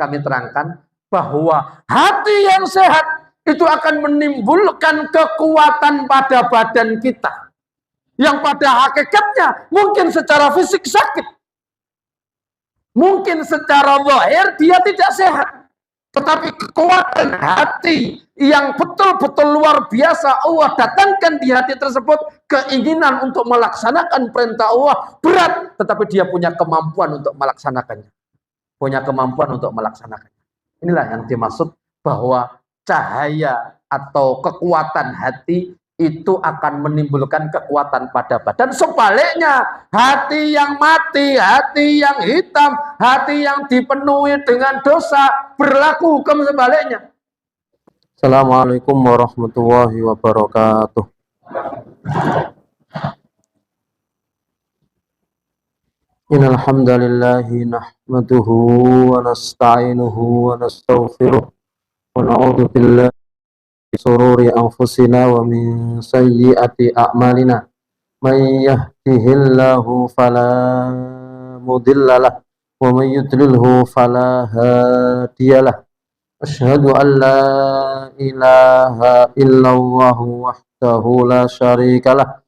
kami terangkan bahwa hati yang sehat itu akan menimbulkan kekuatan pada badan kita, yang pada hakikatnya mungkin secara fisik sakit, mungkin secara zahir dia tidak sehat, tetapi kekuatan hati yang betul-betul luar biasa Allah datangkan di hati tersebut, keinginan untuk melaksanakan perintah Allah berat, tetapi dia punya kemampuan untuk melaksanakannya. Inilah yang dimaksud bahwa cahaya atau kekuatan hati itu akan menimbulkan kekuatan pada badan. Sebaliknya, hati yang mati, hati yang hitam, hati yang dipenuhi dengan dosa, berlaku hukum sebaliknya. Assalamualaikum warahmatullahi wabarakatuh. Innal hamdalillahi nahmaduhu wa nasta'inuhu wa nastaghfiruh wa na'udzu billahi min shururi anfusina wa min sayyiati a'malina. May yahdihillahu fala mudhillalah wa may yudlilhu fala hadiyalah. Asyhadu an la ilaha illallah wahdahu la syarikalah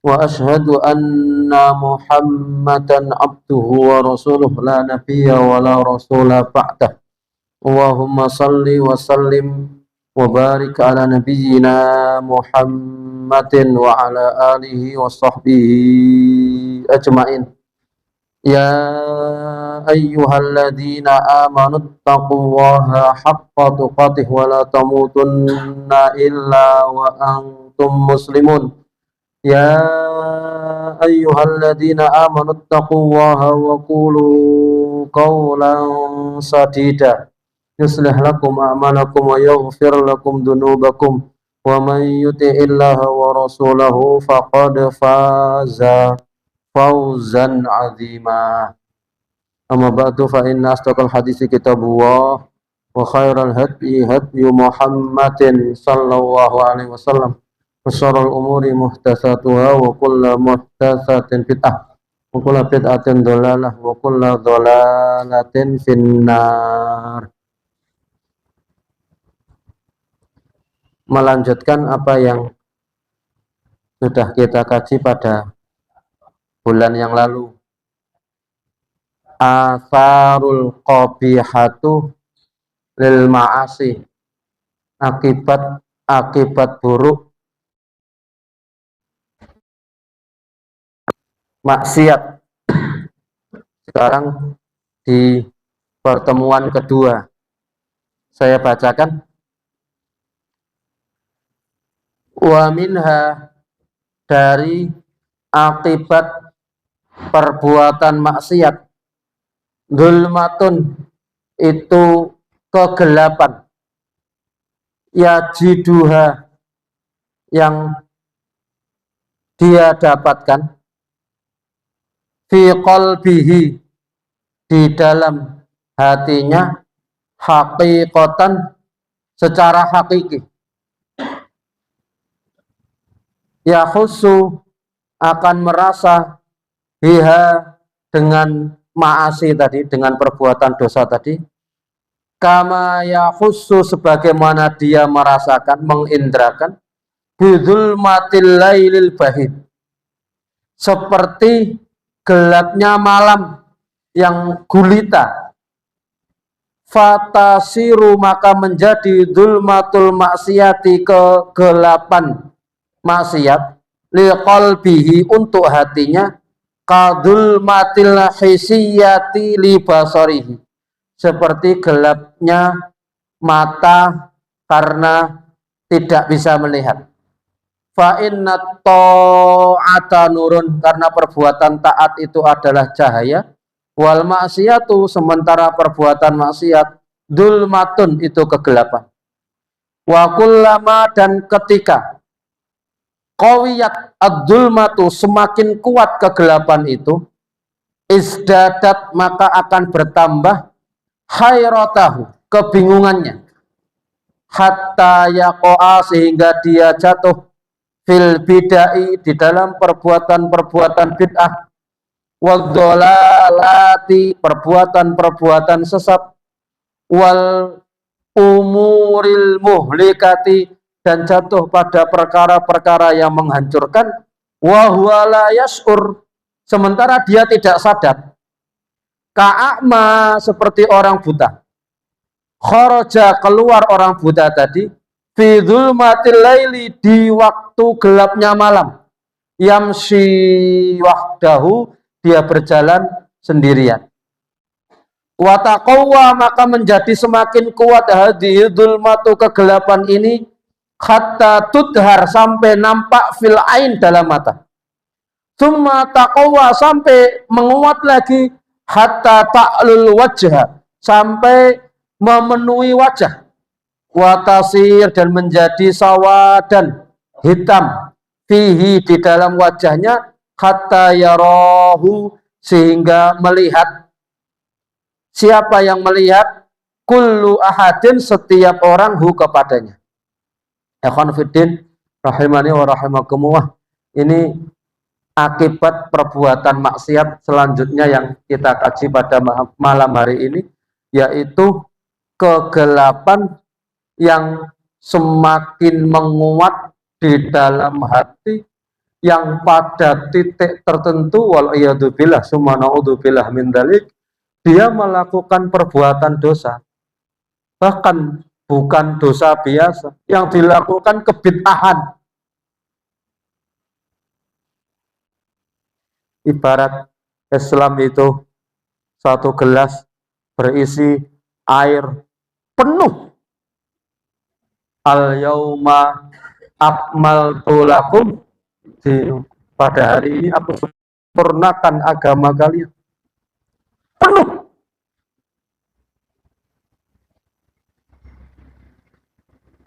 wa asyhadu anna Muhammadan abduhu wa rasuluh la nabiyya wa la rasula ba'dah. Allahumma salli wa sallim wa barik ala nabiyyina Muhammadin wa ala alihi wa sahbihi ajma'in. Ya ayyuhalladzina amanu taqullaha haqqa tuqatih wa la tamutunna illa wa antum muslimun. Ya ayyuhalladzina amanu taqullaha wa qulu qawlan sadida yuslih lakum a'malakum wa yaghfir lakum dunubakum wa man yuti'illaha wa rasulahu faqad faza fawzan 'azima. Amma ba'du fa inna asdaqal hadisi kitabullah wa khairal hadyi hadyu Muhammadin sallallahu alaihi wasallam. Syarrul umuri muhdatsatuha wa kullu muhdatsatin bid'ah wa kullu bid'atin dhalalah wa kullu dhalalatin finnar. Melanjutkan apa yang sudah kita kaji pada bulan yang lalu. Atharul qabihatu lil ma'asi, akibat buruk maksiat. Sekarang di pertemuan kedua saya bacakan, wa minha, dari akibat perbuatan maksiat, dzulmatun, itu kegelapan, yajiduha, yang dia dapatkan, fi qalbihi, di dalam hatinya, haqiqatan, secara hakiki, yakhussu, akan merasa, biha, dengan ma'asi tadi, dengan perbuatan dosa tadi, kama yakhussu, sebagaimana dia merasakan, mengindrakan, bidzulmatil lailil bahid, seperti gelapnya malam yang gulita. Fatasiru, maka menjadi dzulmatul maksiati, kegelapan maksiat, liqalbihi, untuk hatinya, kadzulmatil hisiyati libasarihi, seperti gelapnya mata karena tidak bisa melihat. Fa inna ta'ata nurun, karena perbuatan taat itu adalah cahaya. Wal maksiatu, sementara perbuatan maksiat, dzulmatun, itu kegelapan. Wa kullama, dan ketika, qawiyat ad-dzulmatu, semakin kuat kegelapan itu, izdadat, maka akan bertambah, hayratahu, kebingungannya, hatta yaqa'a, sehingga dia jatuh, fil bid'ai, di dalam perbuatan-perbuatan bid'ah, wadzalalati, perbuatan-perbuatan sesat, wal umuril muhlikati, dan jatuh pada perkara-perkara yang menghancurkan, wa huwa la yash'ur, sementara dia tidak sadar. Ka'ama, seperti orang buta. Kharaja, keluar orang buta tadi, fi dzulmatil laili, di waktu gelapnya malam. Yamshi wahdahu, dia berjalan sendirian. Wa taqawwa, maka menjadi semakin kuat hadhihi dzulmatu, kegelapan ini, hatta tudhar, sampai nampak fil ain, dalam mata. Tsumma taqawwa, sampai menguat lagi, hatta ta'lul wajha, sampai memenuhi wajah. Wa tasir, dan menjadi sawadan, hitam, fihi, di dalam wajahnya, hatta yarahu, sehingga melihat. Siapa yang melihat? Kullu ahadin, setiap orang, hu, kepadanya. Ikhwan fiddin rahimani wa rahimakumullah. Ini akibat perbuatan maksiat selanjutnya yang kita kaji pada malam hari ini, yaitu kegelapan yang semakin menguat di dalam hati, yang pada titik tertentu, wal'iyadzubillah summa na'udzubillah min dzalik, dia melakukan perbuatan dosa, bahkan bukan dosa biasa, yang dilakukan kebid'ahan. Ibarat Islam itu satu gelas berisi air penuh. Al-yauma akmaltu lakum, pada hari ini aku sempurnakan agama kalian. Penuh.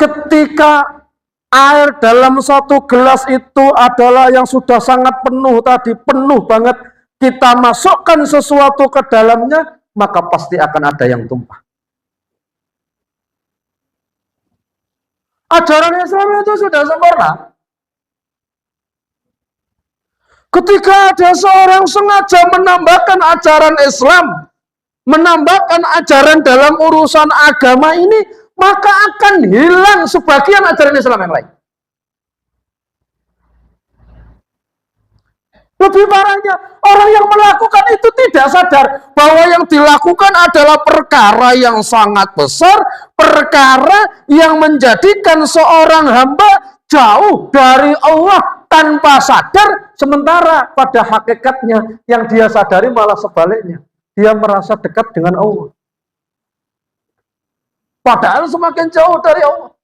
Ketika air dalam satu gelas itu adalah yang sudah sangat penuh tadi, penuh banget, kita masukkan sesuatu ke dalamnya, maka pasti akan ada yang tumpah. Ajaran Islam itu sudah sempurna. Ketika ada seorang sengaja menambahkan ajaran Islam, menambahkan ajaran dalam urusan agama ini, maka akan hilang sebagian ajaran Islam yang lain. Lebih parahnya, orang yang melakukan itu tidak sadar bahwa yang dilakukan adalah perkara yang sangat besar, perkara yang menjadikan seorang hamba jauh dari Allah tanpa sadar, sementara pada hakikatnya yang dia sadari malah sebaliknya. Dia merasa dekat dengan Allah. Padahal semakin jauh dari Allah.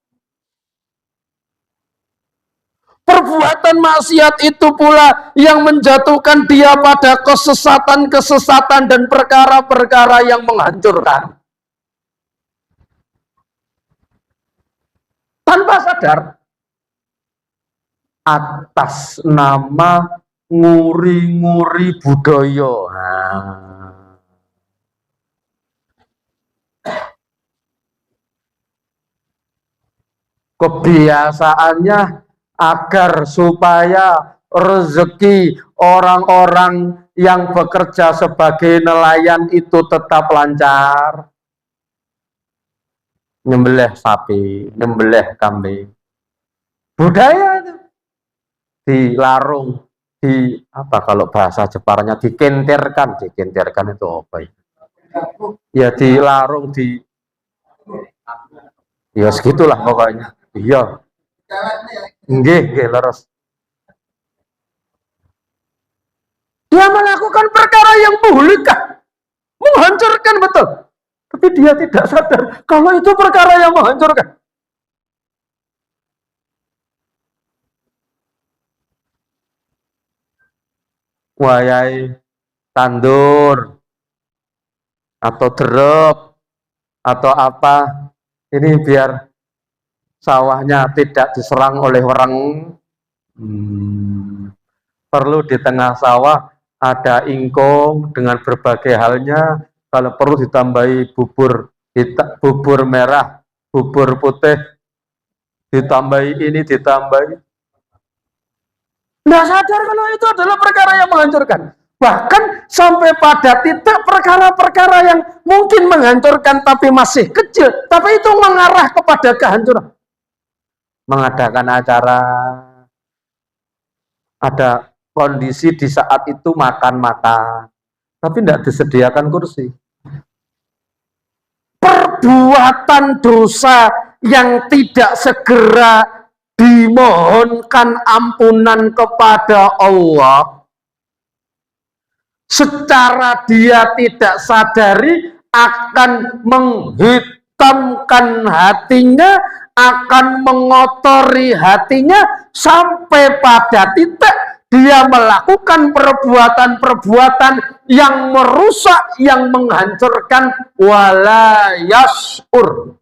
Perbuatan maksiat itu pula yang menjatuhkan dia pada kesesatan-kesesatan dan perkara-perkara yang menghancurkan. Tanpa sadar. Atas nama nguri-nguri budaya. Kebiasaannya agar supaya rezeki orang-orang yang bekerja sebagai nelayan itu tetap lancar. Nyembelih sapi, nyembelih kambing. Budaya itu dilarung, apa kalau bahasa Jeparnya, dikentirkan itu apa ya? Ya dilarung, ya segitulah pokoknya. Iya. Nggih, leres. Dia melakukan perkara yang muhlikah, menghancurkan betul. Tapi dia tidak sadar kalau itu perkara yang menghancurkan. Wayai tandur atau derep atau apa, ini biar sawahnya tidak diserang oleh orang. Perlu di tengah sawah ada ingkung dengan berbagai halnya. Kalau perlu ditambahi bubur merah, bubur putih, ditambahi ini, ditambahi. Nggak sadar kalau itu adalah perkara yang menghancurkan. Bahkan sampai pada titik perkara-perkara yang mungkin menghancurkan tapi masih kecil, tapi itu mengarah kepada kehancuran. Mengadakan acara, ada kondisi di saat itu makan-makan, tapi tidak disediakan kursi. Perbuatan dosa yang tidak segera dimohonkan ampunan kepada Allah, secara dia tidak sadari akan menghitamkan hatinya, akan mengotori hatinya, sampai pada titik dia melakukan perbuatan-perbuatan yang merusak, yang menghancurkan, wala yash'ur.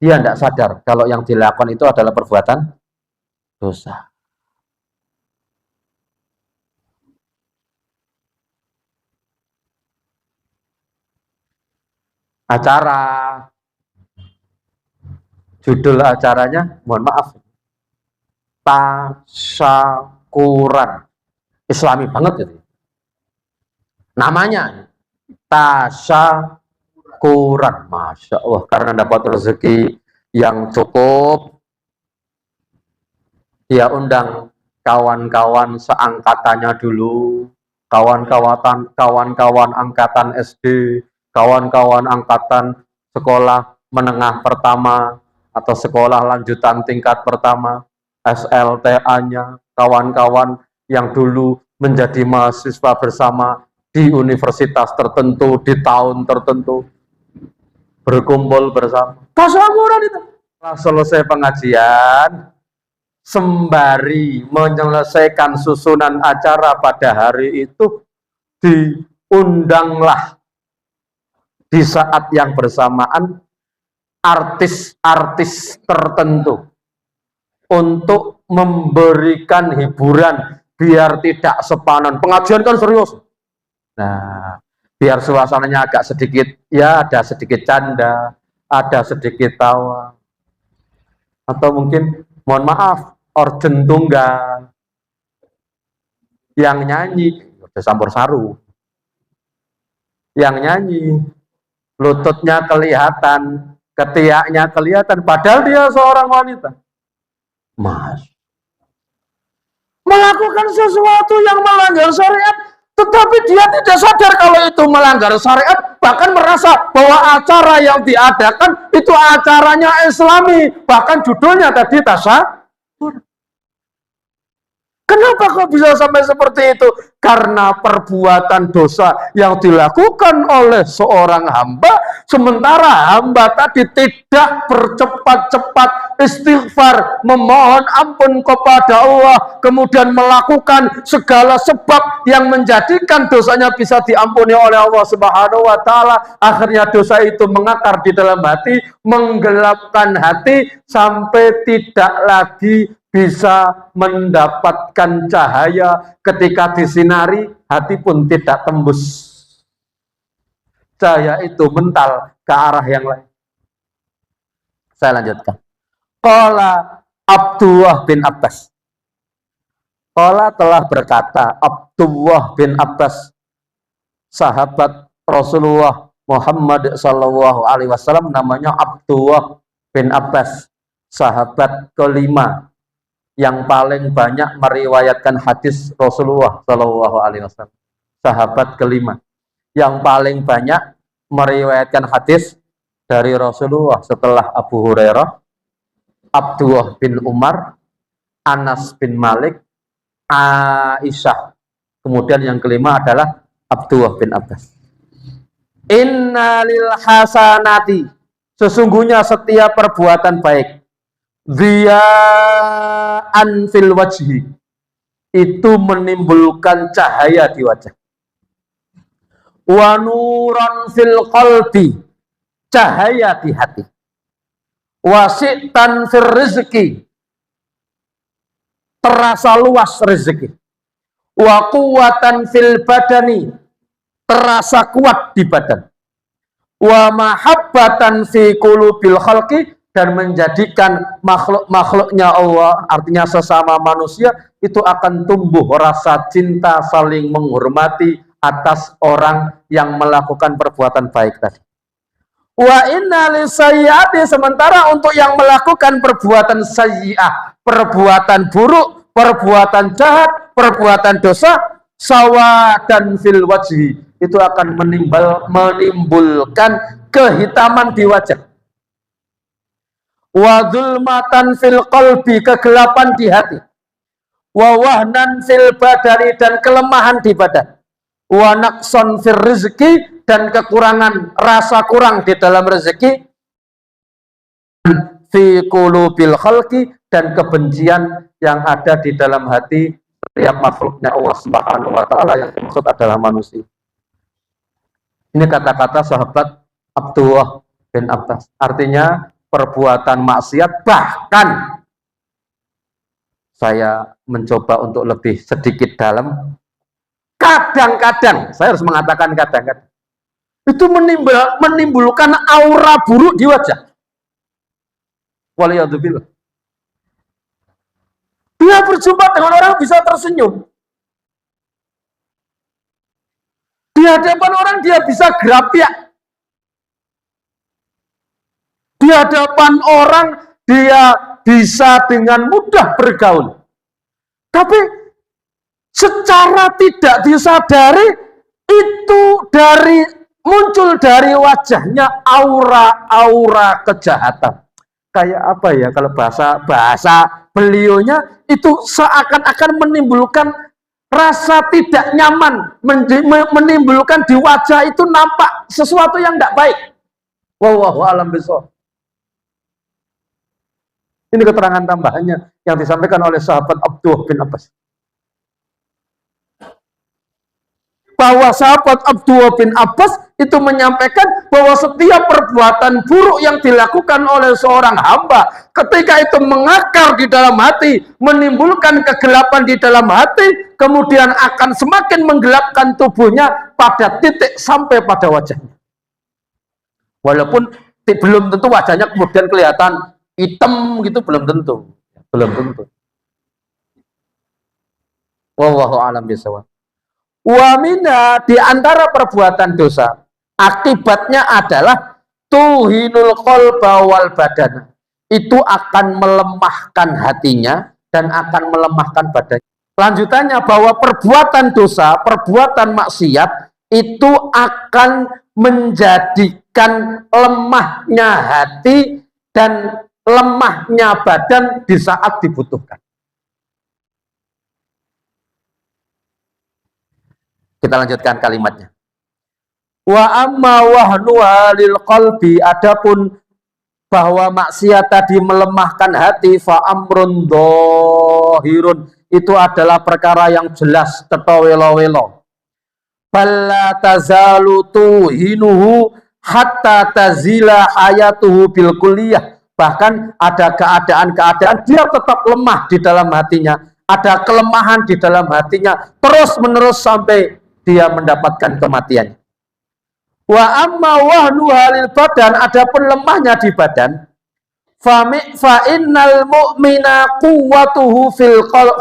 Dia tidak sadar kalau yang dilakukan itu adalah perbuatan dosa. Acara, judul acaranya, mohon maaf, tasyakuran. Islami banget itu. Namanya tasyakuran. Masya Allah, karena dapat rezeki yang cukup, dia undang kawan-kawan seangkatannya dulu, kawan-kawan angkatan SD, kawan-kawan angkatan sekolah menengah pertama atau sekolah lanjutan tingkat pertama, SLTA-nya, kawan-kawan yang dulu menjadi mahasiswa bersama di universitas tertentu, di tahun tertentu, berkumpul bersama. Tasyakuran itu. Setelah selesai pengajian, sembari menyelesaikan susunan acara pada hari itu, diundanglah di saat yang bersamaan artis-artis tertentu untuk memberikan hiburan biar tidak sepanan. Pengajian kan serius. Nah, biar suasananya agak sedikit, ya ada sedikit canda, ada sedikit tawa. Atau mungkin, mohon maaf, organ tunggal. Yang nyanyi, udah campur saru. Yang nyanyi, lututnya kelihatan, ketiaknya kelihatan, padahal dia seorang wanita. Mas, melakukan sesuatu yang melanggar syariat, tetapi dia tidak sadar kalau itu melanggar syariat, bahkan merasa bahwa acara yang diadakan itu acaranya Islami, bahkan judulnya tadi tasyakur. Kenapa kok bisa sampai seperti itu? Karena perbuatan dosa yang dilakukan oleh seorang hamba, sementara hamba tadi tidak bercepat-cepat istighfar, memohon ampun kepada Allah, kemudian melakukan segala sebab yang menjadikan dosanya bisa diampuni oleh Allah Subhanahu wa Ta'ala. Akhirnya dosa itu mengakar di dalam hati, menggelapkan hati sampai tidak lagi bisa mendapatkan cahaya. Ketika disinari, hati pun tidak tembus. Cahaya itu mental ke arah yang lain. Saya lanjutkan. Qala Abdullah bin Abbas. Qala telah berkata Abdullah bin Abbas, sahabat Rasulullah Muhammad sallallahu alaihi wasallam, namanya Abdullah bin Abbas, sahabat kelima yang paling banyak meriwayatkan hadis Rasulullah Shallallahu Alaihi Wasallam. Sahabat kelima yang paling banyak meriwayatkan hadis dari Rasulullah setelah Abu Hurairah, Abdullah bin Umar, Anas bin Malik, Aisyah. Kemudian yang kelima adalah Abdullah bin Abbas. Innalil hasanati, sesungguhnya setiap perbuatan baik, Ziya'an fil wajhi, itu menimbulkan cahaya di wajah. Wa nuran fil qalbi, cahaya di hati. Wasi'tan fil rizki, terasa luas rezeki. Wa quwwatan fil badani, terasa kuat di badan. Wa mahabbatan fi qulubil khalqi, dan menjadikan makhluk-makhluknya Allah, artinya sesama manusia, itu akan tumbuh rasa cinta saling menghormati atas orang yang melakukan perbuatan baik tadi. Wa inna lisayyi'ati, sementara untuk yang melakukan perbuatan sayyi'ah, perbuatan buruk, perbuatan jahat, perbuatan dosa, sawadan fil wajhi, itu akan menimbulkan kehitaman di wajah. Wa dzulmatan fil qalbi, kegelapan di hati. Wa wahnan fil badani, dan kelemahan di badan. Wa naqson fil rizki, dan kekurangan, rasa kurang di dalam rezeki. Fi qulubil khalqi, dan kebencian yang ada di dalam hati setiap makhluknya Allah Subhanahu wa taala, yang dimaksud adalah manusia. Ini kata-kata sahabat Abdullah bin Abbas. Artinya perbuatan maksiat, bahkan saya mencoba untuk lebih sedikit dalam, kadang-kadang, saya harus mengatakan kadang-kadang, itu menimbulkan aura buruk di wajah. Waliyadzubillah. Dia berjumpa dengan orang bisa tersenyum. Di hadapan orang dia bisa gerapiak. Di hadapan orang dia bisa dengan mudah bergaul. Tapi secara tidak disadari itu muncul dari wajahnya aura-aura kejahatan. Kayak apa ya, kalau bahasa beliaunya itu seakan-akan menimbulkan rasa tidak nyaman, menimbulkan di wajah itu nampak sesuatu yang tidak baik. Wallahu a'lam bishawab. Ini keterangan tambahannya yang disampaikan oleh sahabat Abdullah bin Abbas. Bahwa sahabat Abdullah bin Abbas itu menyampaikan bahwa setiap perbuatan buruk yang dilakukan oleh seorang hamba, ketika itu mengakar di dalam hati, menimbulkan kegelapan di dalam hati, kemudian akan semakin menggelapkan tubuhnya pada titik sampai pada wajahnya. Walaupun belum tentu wajahnya kemudian kelihatan hitam gitu, belum tentu. Wallahu a'lam bishawab. Wa minha, di antara perbuatan dosa, akibatnya adalah tuhinul qalba wal badana. Itu akan melemahkan hatinya dan akan melemahkan badannya. Lanjutannya bahwa perbuatan dosa, perbuatan maksiat itu akan menjadikan lemahnya hati dan lemahnya badan di saat dibutuhkan. Kita lanjutkan kalimatnya. Wa amma wahnuha lil qalbi, adapun bahwa maksiat tadi melemahkan hati, fa amrun dhahirun, itu adalah perkara yang jelas, tetawelo-welo. Balla tazalu tuhinuhu hatta tazila hayatuhu bil kulliyah. Bahkan ada keadaan-keadaan dia tetap lemah di dalam hatinya, ada kelemahan di dalam hatinya terus-menerus sampai dia mendapatkan kematian. Wa amma wahnuha lil badan, adapun lemahnya di badan, fa innal mu'mina quwwatuhu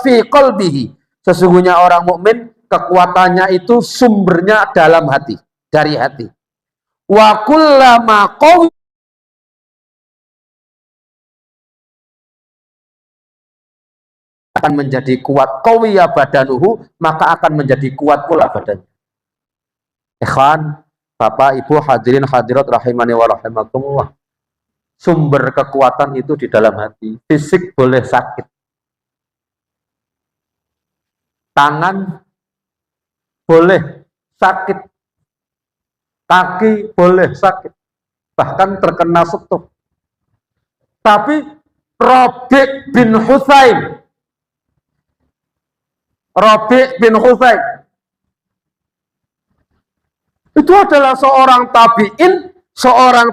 fi qalbihi, sesungguhnya orang mukmin kekuatannya itu sumbernya dalam hati, dari hati. Wa kullama qawi, akan menjadi kuat qawiya badanuhu, maka akan menjadi kuat pula badannya. Ikhwan, Bapak, Ibu, hadirin hadirat rahimani wa rahimakumullah. Sumber kekuatan itu di dalam hati. Fisik boleh sakit. Tangan boleh sakit. Kaki boleh sakit. Bahkan terkena stroke. Tapi Rabi' bin Husain itu adalah seorang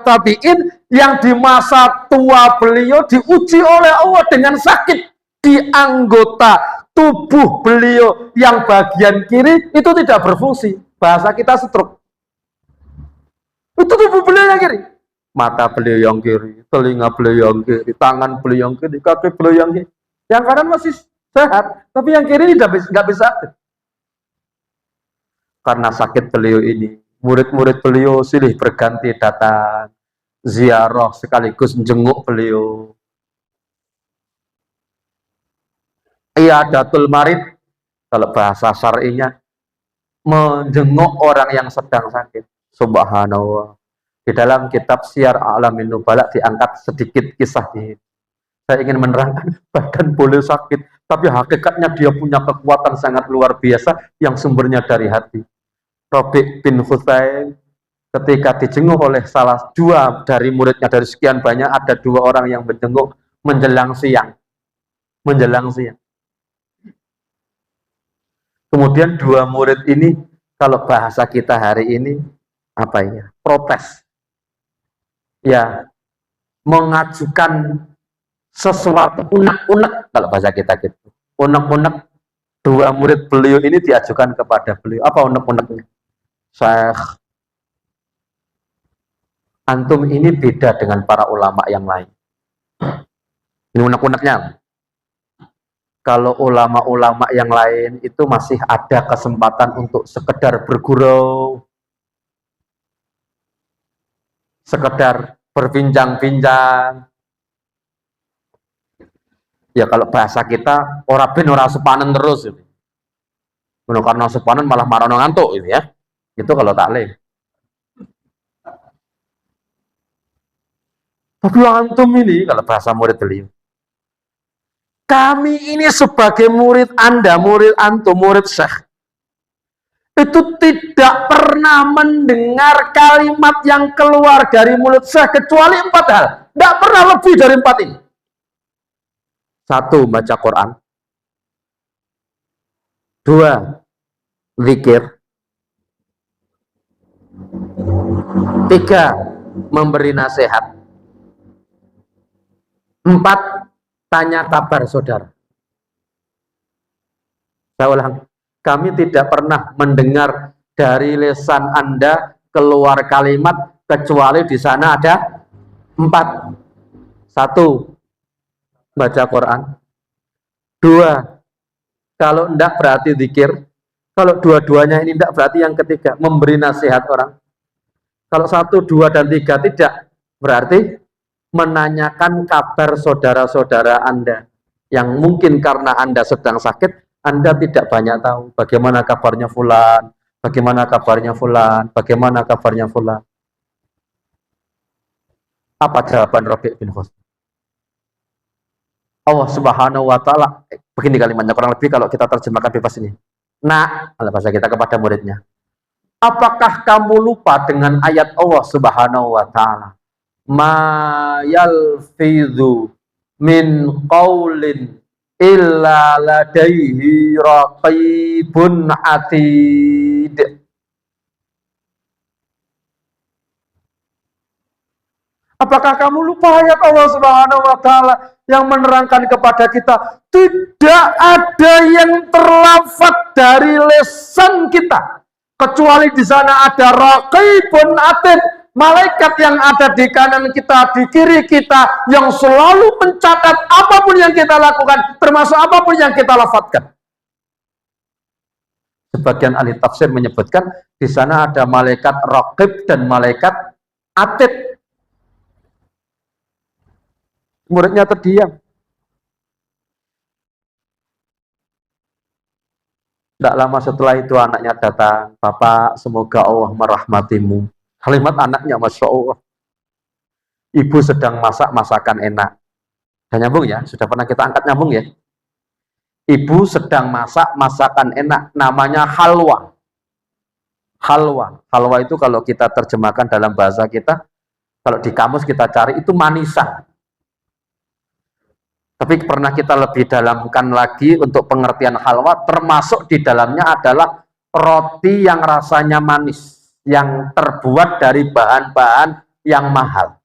tabi'in yang di masa tua beliau diuji oleh Allah dengan sakit di anggota tubuh beliau yang bagian kiri itu tidak berfungsi. Bahasa kita stroke. Itu tubuh beliau yang kiri. Mata beliau yang kiri, telinga beliau yang kiri, tangan beliau yang kiri, kaki beliau yang kiri. Yang kanan masih sehat, tapi yang kiri ini nggak bisa aktif. Karena sakit beliau ini, murid-murid beliau silih berganti datang ziarah sekaligus jenguk beliau. Iyadatul marid, kalau bahasa syar'inya, menjenguk orang yang sedang sakit. Subhanallah. Di dalam kitab Syiar A'lamin Nubala diangkat sedikit kisah ini. Saya ingin menerangkan, badan boleh sakit, tapi hakikatnya dia punya kekuatan sangat luar biasa yang sumbernya dari hati. Rabi' bin Husain ketika dijenguk oleh salah dua dari muridnya, dari sekian banyak ada dua orang yang menjenguk menjelang siang. Kemudian dua murid ini, kalau bahasa kita hari ini, apa ya, protes. Ya, mengajukan sesuatu unek-unek, kalau bahasa kita gitu. Unek-unek, dua murid beliau ini diajukan kepada beliau. Apa unek-uneknya? Syekh, antum ini beda dengan para ulama yang lain. Ini unek-uneknya. Kalau ulama-ulama yang lain itu masih ada kesempatan untuk sekedar bergurau, sekedar berbincang-bincang. Ya kalau bahasa kita, ora ben ora sepanen terus. Karena sepanen malah marono ngantuk ini ya. Itu kalau taklim. Tapi antum ini, kalau bahasa murid beliau, kami ini sebagai murid Anda, murid antum, murid Syekh, itu tidak pernah mendengar kalimat yang keluar dari mulut Syekh kecuali 4 hal. Tidak pernah lebih dari 4 ini. 1. Baca Quran. 2. Zikir. 3. Memberi nasihat. 4. Tanya kabar saudara. Saya ulang, kami tidak pernah mendengar dari lisan Anda keluar kalimat kecuali di sana ada 4. 1. Baca Quran. 2. Kalau enggak berarti zikir. Kalau dua-duanya ini enggak berarti yang ketiga, memberi nasihat orang. Kalau 1, 2, dan 3 tidak, berarti menanyakan kabar saudara-saudara Anda yang mungkin karena Anda sedang sakit, Anda tidak banyak tahu bagaimana kabarnya fulan, bagaimana kabarnya fulan, bagaimana kabarnya fulan. Apa jawaban Rabi' bin Husain? Allah Subhanahu wa taala, begini kalimatnya kurang lebih kalau kita terjemahkan bebas ini. Nah, kalau bahasa kita kepada muridnya, apakah kamu lupa dengan ayat Allah Subhanahu wa taala? Ma yalfidhu min qaulin illa ladaihi raqibun atid. Apakah kamu lupa ayat Allah Subhanahu wa taala yang menerangkan kepada kita, tidak ada yang terlafaz dari lisan kita kecuali di sana ada raqibun atid, malaikat yang ada di kanan kita, di kiri kita, yang selalu mencatat apapun yang kita lakukan, termasuk apapun yang kita lafadzkan. Sebagian ahli tafsir menyebutkan di sana ada malaikat raqib dan malaikat atid. Muridnya terdiam. Tidak lama setelah itu anaknya datang, Bapak, semoga Allah merahmatimu. Kalimat anaknya, Masya Allah. Ibu sedang masak masakan enak. Sudah nyambung ya? Sudah pernah kita angkat nyambung ya? Ibu sedang masak masakan enak, namanya halwa. Halwa. Halwa itu kalau kita terjemahkan dalam bahasa kita, kalau di kamus kita cari itu manisan. Tapi pernah kita lebih dalamkan lagi untuk pengertian halwa, termasuk di dalamnya adalah roti yang rasanya manis, yang terbuat dari bahan-bahan yang mahal.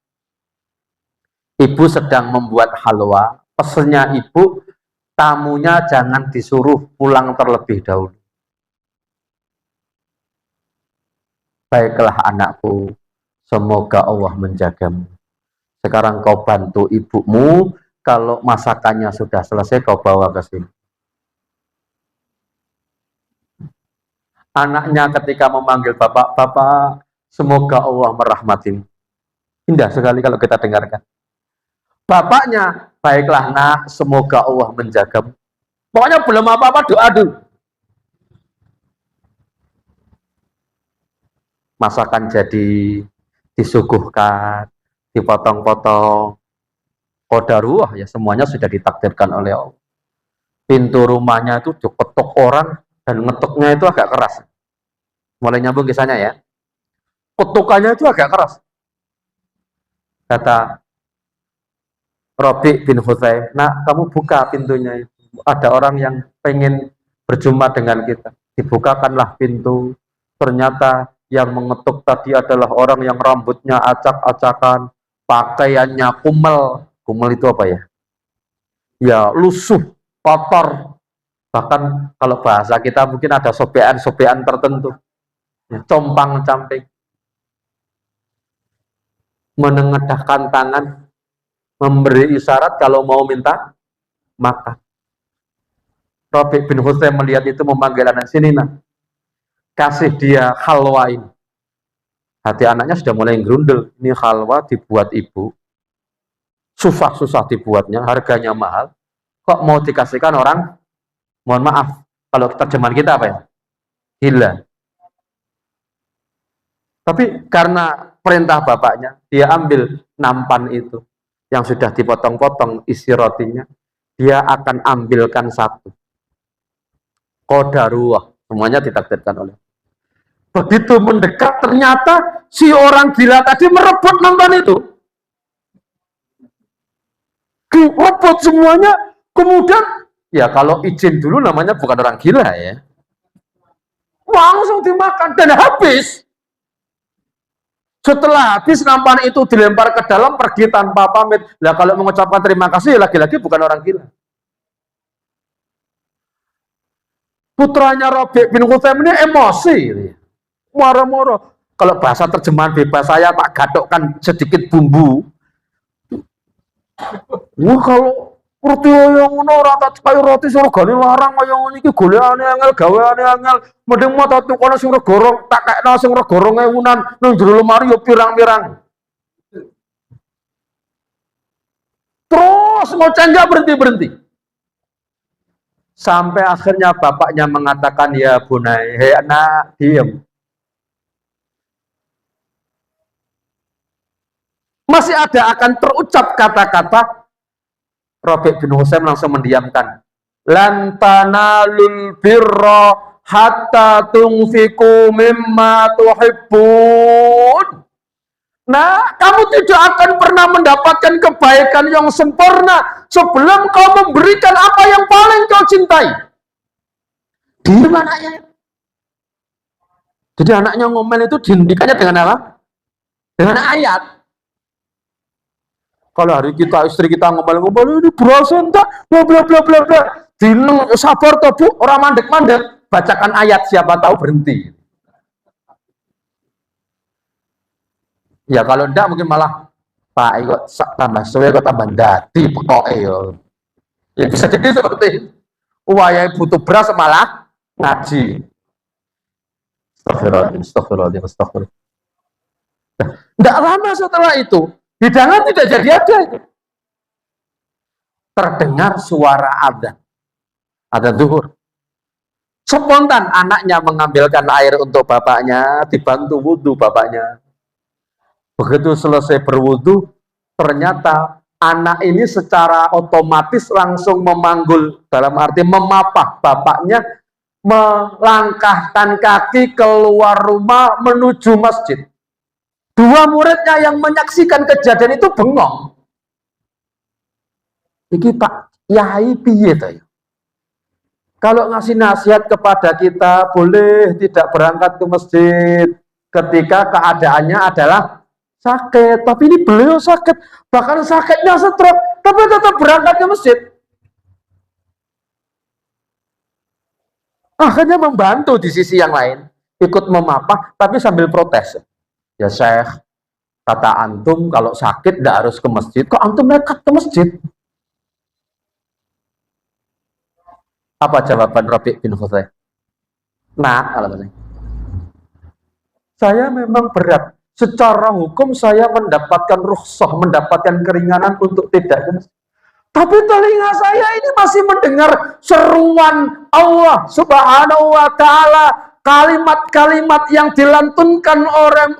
Ibu sedang membuat halwa, pesennya ibu, tamunya jangan disuruh pulang terlebih dahulu. Baiklah anakku, Semoga Allah menjagamu. Sekarang kau bantu ibumu, kalau masakannya sudah selesai kau bawa ke sini. Anaknya ketika memanggil bapak, bapak, semoga Allah merahmatimu. Indah sekali kalau kita dengarkan. Bapaknya, baiklah nak, semoga Allah menjagamu. Pokoknya belum apa-apa doa dulu. Masakan jadi, disuguhkan, dipotong-potong, qadarullah ya, semuanya sudah ditakdirkan oleh Allah. Pintu rumahnya itu diketuk orang dan ngetuknya itu agak keras. Mulai nyambung kisahnya ya. Ketukannya itu agak keras. Kata Rabi bin Hutsaim, nak kamu buka pintunya itu. Ada orang yang pengen berjumpa dengan kita. Dibukakanlah pintu. Ternyata yang mengetuk tadi adalah orang yang rambutnya acak-acakan, pakaiannya kumel. Kumel itu apa ya? Ya lusuh, kotor. Bahkan kalau bahasa kita mungkin ada sobean-sobean tertentu. Ya, compang-camping. Menengadahkan tangan, memberi isyarat kalau mau minta makan. Rabi bin Hutsaim melihat itu, memanggil anak, sini nak, kasih dia halwa ini. Hati anaknya sudah mulai gerundel, ini halwa dibuat ibu, susah-susah dibuatnya, harganya mahal, kok mau dikasihkan orang, mohon maaf, kalau terjemahan kita apa ya? Gila. Tapi karena perintah bapaknya, dia ambil nampan itu, yang sudah dipotong-potong isi rotinya, dia akan ambilkan satu. Qadarullah, semuanya ditakdirkan oleh. Begitu mendekat, ternyata si orang gila tadi merebut nampan itu. Merebut semuanya, kemudian, ya kalau izin dulu namanya bukan orang gila ya. Langsung dimakan dan habis. Setelah habis nampan itu dilempar ke dalam, pergi tanpa pamit. Lah kalau mengucapkan terima kasih, lagi-lagi bukan orang gila. Putranya Rabi bin Hutsaim ini emosi. Marah-marah. Kalau bahasa terjemahan bebas saya tak gadokkan sedikit bumbu. Wah kalau roti yang ngono rata kaya roti surgane larang kaya ngono iki golekane angel, gaweane angel. Mending mau tak tukono sing regorong, tak kekno sing regorong ewunan nang jero lemari yo pirang-pirang. Terus ngoceh nggak berhenti-berhenti. Sampai akhirnya bapaknya mengatakan, ya bunai, hei anak, diam. Masih ada akan terucap kata-kata, Rabi bin Hutsaim langsung mendiamkan. Lan tanalul birra hatta tunfiku mimma tuhibbun. Nah, kamu tidak akan pernah mendapatkan kebaikan yang sempurna sebelum kau memberikan apa yang paling kau cintai. Di mana anaknya? Jadi anaknya ngomel itu dihentikannya dengan apa? Dengan ayat. Kalau hari kita, istri kita ngomel-ngomel, ini berasa entah, bla bla bla bla bla. Dineng sabar toh bu, orang mandek-mandek, bacakan ayat, siapa tahu berhenti. Ya kalau enggak mungkin malah Pak kok tambah suwe kok tambah dadi pekoke yo. Ya bisa jadi seperti itu. Wayai butuh beras malah ngaji. Astagfirullahaladzim, astagfirullahaladzim, astagfirullahaladzim. Enggak lama setelah itu, hidangan tidak jadi ada itu. Terdengar suara adzan zuhur. Spontan anaknya mengambilkan air untuk bapaknya, dibantu wudhu bapaknya. Begitu selesai berwudu, ternyata anak ini secara otomatis langsung memanggul, dalam arti memapah bapaknya, melangkahkan kaki keluar rumah menuju masjid. Dua muridnya yang menyaksikan kejadian itu bengong. Iki Pak Yai piye to ya? Kalau ngasih nasihat kepada kita, boleh tidak berangkat ke masjid ketika keadaannya adalah sakit, tapi ini beliau sakit, bahkan sakitnya stroke, tapi tetap berangkat ke masjid. Akhirnya membantu di sisi yang lain, ikut memapah, tapi sambil protes. Ya Syekh, Kata antum kalau sakit tidak harus ke masjid, kok antum nekat ke masjid? Apa jawaban Rabi' bin Husayf? Nah, alasannya. Saya memang berat. Secara hukum saya mendapatkan rukhsah, mendapatkan keringanan untuk tidak ke masjid. Tapi telinga saya ini masih mendengar seruan Allah Subhanahu wa taala, kalimat-kalimat yang dilantunkan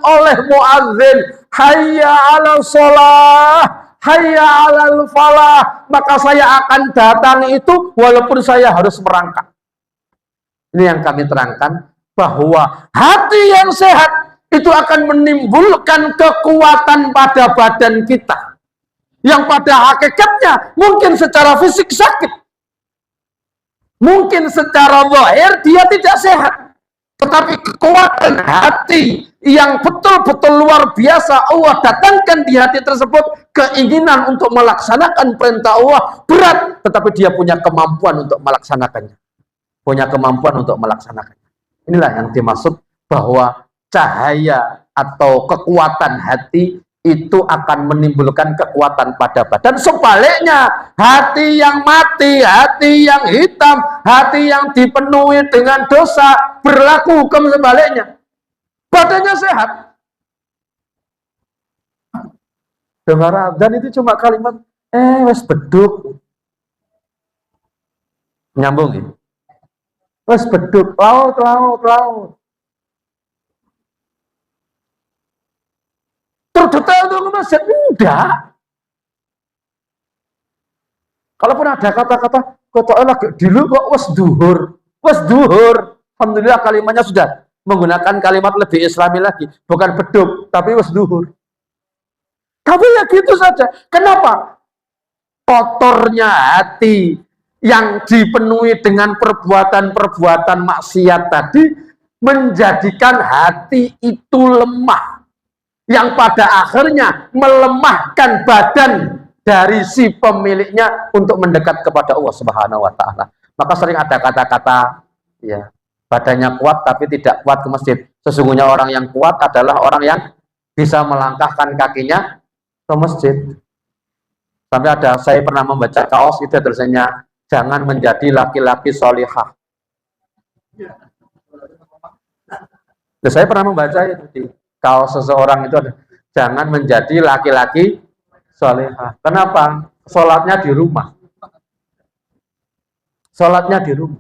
oleh muadzin, hayya 'alal shalah, hayya 'alal falah, maka saya akan datangi itu walaupun saya harus merangkak. Ini yang kami terangkan, bahwa hati yang sehat itu akan menimbulkan kekuatan pada badan kita, yang pada hakikatnya mungkin secara fisik sakit, mungkin secara zahir dia tidak sehat, tetapi kekuatan hati yang betul-betul luar biasa Allah datangkan di hati tersebut, keinginan untuk melaksanakan perintah Allah berat, tetapi dia punya kemampuan untuk melaksanakannya, punya kemampuan untuk melaksanakannya. Inilah yang dimaksud bahwa cahaya atau kekuatan hati itu akan menimbulkan kekuatan pada badan. Sebaliknya, hati yang mati, hati yang hitam, hati yang dipenuhi dengan dosa, berlaku hukum sebaliknya. Badannya sehat. Dengar adzan itu cuma kalimat, wes beduk. Nyambung ya? Wes beduk, laut, laut, laut. Terdetail itu ke masjid? Enggak. Kalaupun ada kata-kata, kota lagi dulu kok wes duhur. Wes duhur. Alhamdulillah kalimatnya sudah menggunakan kalimat lebih islami lagi. Bukan beduk, tapi wes duhur. Tapi ya gitu saja. Kenapa? Kotornya hati yang dipenuhi dengan perbuatan-perbuatan maksiat tadi menjadikan hati itu lemah, yang pada akhirnya melemahkan badan dari si pemiliknya untuk mendekat kepada Allah Subhanahu wa taala. Maka sering ada kata-kata, ya, badannya kuat tapi tidak kuat ke masjid. Sesungguhnya orang yang kuat adalah orang yang bisa melangkahkan kakinya ke masjid. Sampai ada, saya pernah membaca kaos itu tulisannya, jangan menjadi laki-laki solihah. Saya pernah membaca itu di kaos seseorang itu ada, jangan menjadi laki-laki solihah. Kenapa? Sholatnya di rumah. Sholatnya di rumah.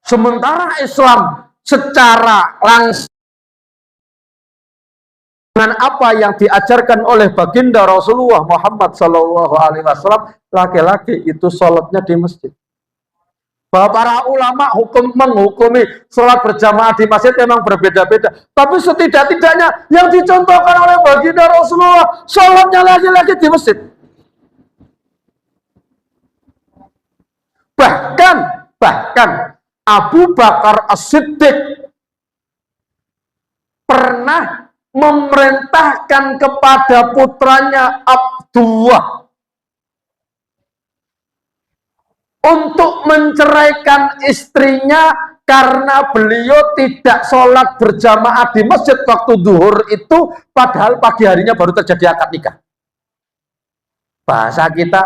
Sementara Islam secara langsung dengan apa yang diajarkan oleh baginda Rasulullah Muhammad SAW, laki-laki itu sholatnya di masjid. Bahwa para ulama menghukumi sholat berjamaah di masjid memang berbeda-beda, tapi setidak-tidaknya yang dicontohkan oleh baginda Rasulullah, sholatnya laki-laki di masjid. Bahkan Abu Bakar As-Siddiq pernah memerintahkan kepada putranya Abdullah untuk menceraikan istrinya karena beliau tidak sholat berjamaah di masjid waktu duhur itu, padahal pagi harinya baru terjadi akad nikah. Bahasa kita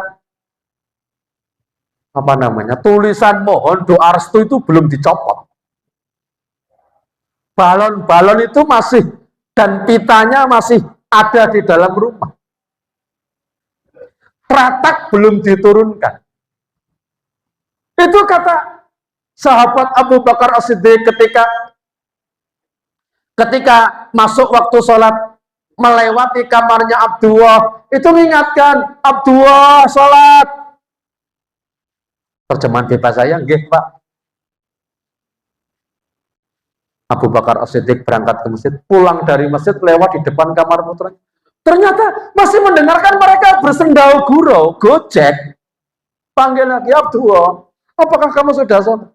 apa namanya, tulisan mohon doa restu itu belum dicopot, balon-balon itu masih, dan pitanya masih ada di dalam rumah, peratak belum diturunkan. Itu kata sahabat Abu Bakar As-Siddiq ketika masuk waktu sholat, melewati kamarnya Abdullah, itu mengingatkan, Abdullah sholat. Terjemahan bebas saya, nggih Pak. Abu Bakar As-Siddiq berangkat ke masjid, pulang dari masjid lewat di depan kamar putranya. Ternyata masih mendengarkan mereka bersendau gurau, gojek. Panggil lagi, Abdullah, apakah kamu sudah sholat?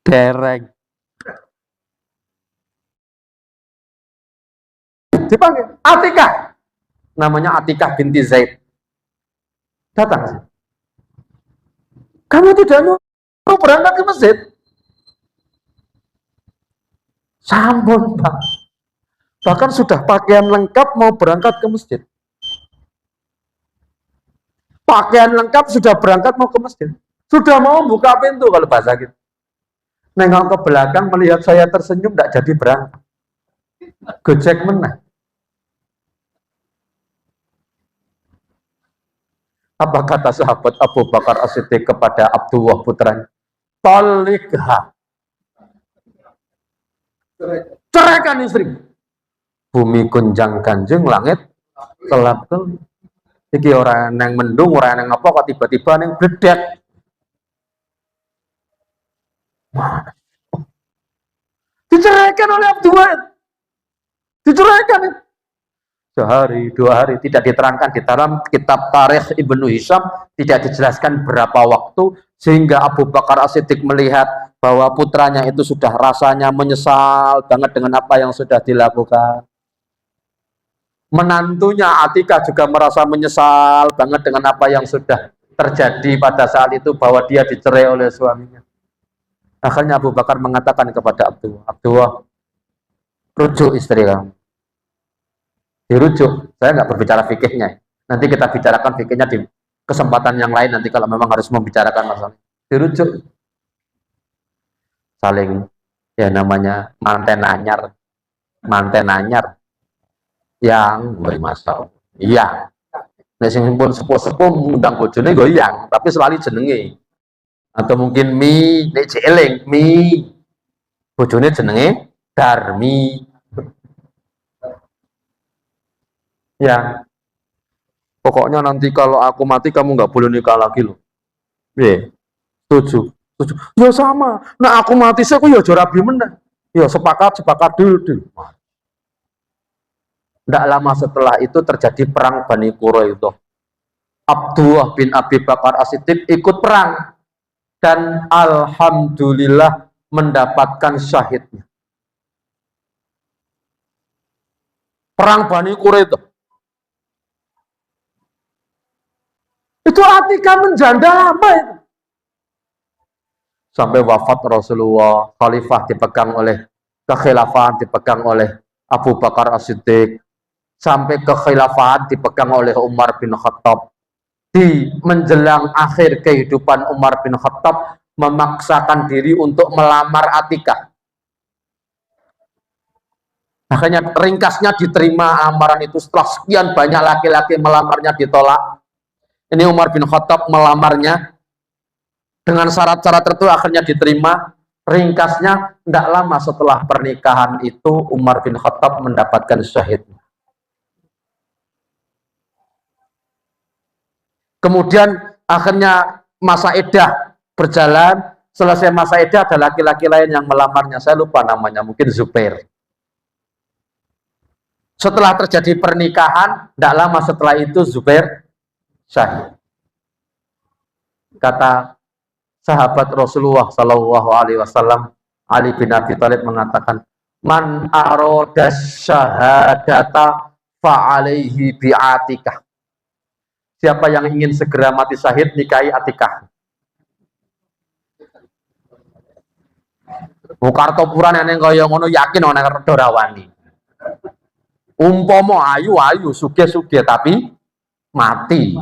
Dereng. Dipanggil, Atikah. Namanya Atikah binti Zaid. Datang. Kamu tidak mau berangkat ke masjid? Sampun Pak, Bahkan sudah pakaian lengkap mau berangkat ke masjid. Pakaian lengkap sudah berangkat mau ke masjid. Sudah mau buka pintu kalau bahasa gitu. Nengok ke belakang melihat saya tersenyum, tidak jadi berangkat. Gojek menang. Apa kata sahabat Abu Bakar As-Siddiq kepada Abdullah putranya? Tolikha. Ceraikan istri. Bumi gunjang ganjing, langit kelap kelip. Iki orang yang mendung, orang yang apa kok tiba-tiba yang bledek. Diceraikan oleh Abdullah. Diceraikan. Sehari, 2 hari, tidak diterangkan di dalam kitab Tarikh Ibnu Hisham, tidak dijelaskan berapa waktu, sehingga Abu Bakar As-Siddiq melihat bahwa putranya itu sudah rasanya menyesal banget dengan apa yang sudah dilakukan. Menantunya Atikah juga merasa menyesal banget dengan apa yang sudah terjadi pada saat itu, bahwa dia dicerai oleh suaminya. Akhirnya Abu Bakar mengatakan kepada Abdullah, rujuk istri kamu. Dirujuk. Saya nggak berbicara fikihnya. Nanti kita bicarakan fikihnya di kesempatan yang lain, nanti kalau memang harus membicarakan masalah. Dirujuk. Saling, ya namanya manten anyar. Manten anyar. Yang beri masalah. Iya. Nek sing pun sepuh-sepuh ngundang bojone nggo yang, tapi selalu jenenge. Atau mungkin nek jeeling bojone jenenge Darmi. Ya, pokoknya nanti kalau aku mati kamu nggak boleh nikah lagi loh. Ya, setuju. Ya sama. Nah aku mati sih aku ya jorabi menang. Ya sepakat dulu. Tidak lama setelah itu terjadi perang Bani Quraidah. Abdullah bin Abi Bakar As-Siddiq ikut perang dan alhamdulillah mendapatkan syahidnya. Perang Bani Quraidah. Itu Atikah menjanda lama itu. Sampai wafat Rasulullah, khalifah kekhilafahan dipegang oleh Abu Bakar As-Siddiq. Sampai kekhilafahan dipegang oleh Umar bin Khattab. Di menjelang akhir kehidupan Umar bin Khattab, memaksakan diri untuk melamar Atikah. Makanya ringkasnya diterima amaran itu setelah sekian banyak laki-laki melamarnya ditolak. Ini Umar bin Khattab melamarnya dengan syarat-syarat tertentu, akhirnya diterima. Ringkasnya, tidak lama setelah pernikahan itu Umar bin Khattab mendapatkan syahid. Kemudian akhirnya masa iddah berjalan. Selesai masa iddah ada laki-laki lain yang melamarnya, saya lupa namanya, mungkin Zubair. Setelah terjadi pernikahan, tidak lama setelah itu Zubair syahid. Kata sahabat Rasulullah Shallallahu Alaihi Wasallam, Ali bin Abi Thalib mengatakan, man aroda syahadata fa'alaihi bi'atikah. Siapa yang ingin segera mati syahid, nikahi Atikah. Bukarto puran yang kaya ngono yakin ana dorawani. Umpomo ayu suge tapi mati.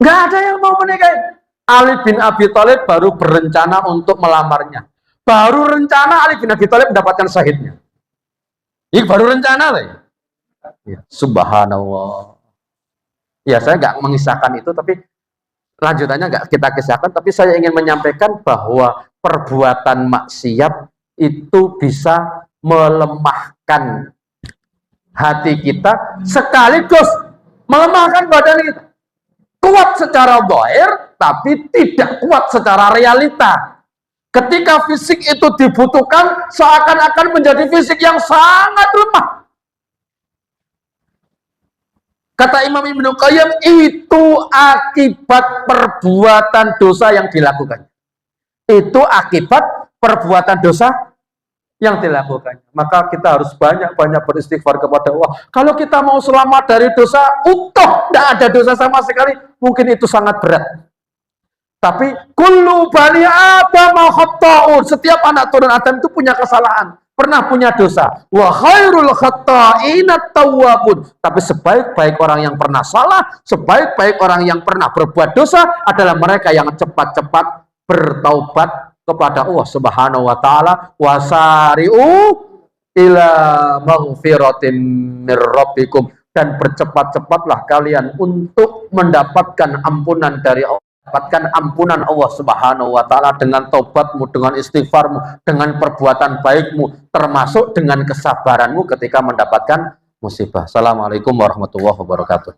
Nggak ada yang mau menikahi. Ali bin Abi Thalib baru berencana untuk melamarnya. Baru rencana Ali bin Abi Thalib mendapatkan syahidnya. Ini baru rencana lah. Ya, subhanallah. Ya saya nggak mengisahkan itu, tapi lanjutannya nggak kita kisahkan. Tapi saya ingin menyampaikan bahwa perbuatan maksiat itu bisa melemahkan hati kita, sekaligus melemahkan badan kita. Kuat secara zahir, tapi tidak kuat secara realita. Ketika fisik itu dibutuhkan, seakan-akan menjadi fisik yang sangat lemah. Kata Imam Ibnu Qayyim, itu akibat perbuatan dosa yang dilakukan. Itu akibat perbuatan dosa yang dilakukan. Maka kita harus banyak-banyak beristighfar kepada Allah. Kalau kita mau selamat dari dosa, utuh, tidak ada dosa sama sekali, mungkin itu sangat berat. Tapi kullu bani Adam khata'un. Setiap anak turun Adam itu punya kesalahan, pernah punya dosa. Wa khairul khata'ina tawwabun. Tapi sebaik-baik orang yang pernah salah, sebaik-baik orang yang pernah berbuat dosa adalah mereka yang cepat-cepat bertaubat kepada Allah Subhanahu wa taala. Wasari'u ila maghfiratin mir rabbikum, dan bercepat-cepatlah kalian untuk mendapatkan ampunan dari Allah, dapatkan ampunan Allah Subhanahu wa taala dengan taubatmu, dengan istighfarmu, dengan perbuatan baikmu, termasuk dengan kesabaranmu ketika mendapatkan musibah. Assalamualaikum warahmatullahi wabarakatuh.